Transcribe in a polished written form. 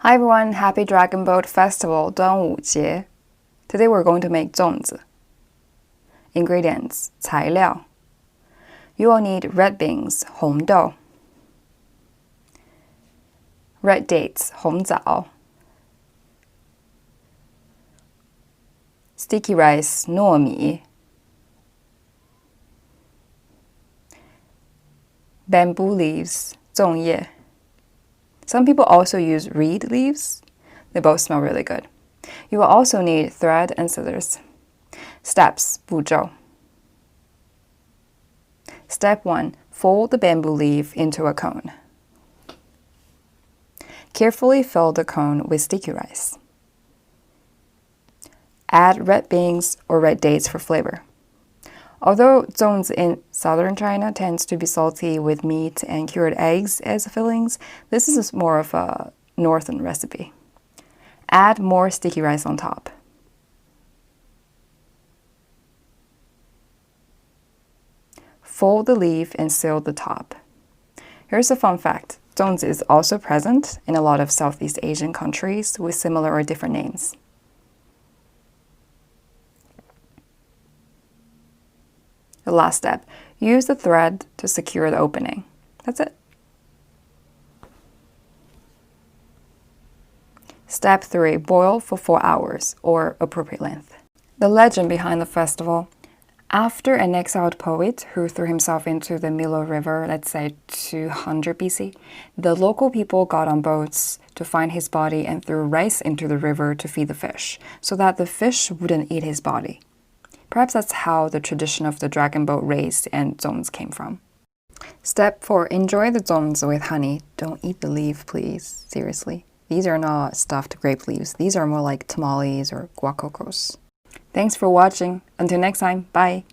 Hi everyone, happy Dragon Boat Festival, 端午节. Today we're going to make 粽子. Ingredients, 材料. You will need red beans, 红豆. Red dates, 红枣. Sticky rice, 糯米. Bamboo leaves, 粽叶. Some people also use reed leaves. They both smell really good. You will also need thread and scissors. Steps, 步骤. Step 1. Fold the bamboo leaf into a cone. Carefully fill the cone with sticky rice. Add red beans or red dates for flavor. Although zong in southern China tends to be salty with meat and cured eggs as fillings, this is more of a northern recipe. Add more sticky rice on top. Fold the leaf and seal the top. Here's a fun fact. Zong is also present in a lot of Southeast Asian countries with similar or different names. The last step, use the thread to secure the opening. That's it. Step 3, boil for 4 hours, or appropriate length. The legend behind the festival. After an exiled poet who threw himself into the Miluo River, let's say 200 BC, the local people got on boats to find his body and threw rice into the river to feed the fish, so that the fish wouldn't eat his body. Perhaps that's how the tradition of the dragon boat race and zong came from. Step 4. Enjoy the zong with honey. Don't eat the leaf, please. Seriously. These are not stuffed grape leaves. These are more like tamales or guacocos. Thanks for watching. Until next time, bye!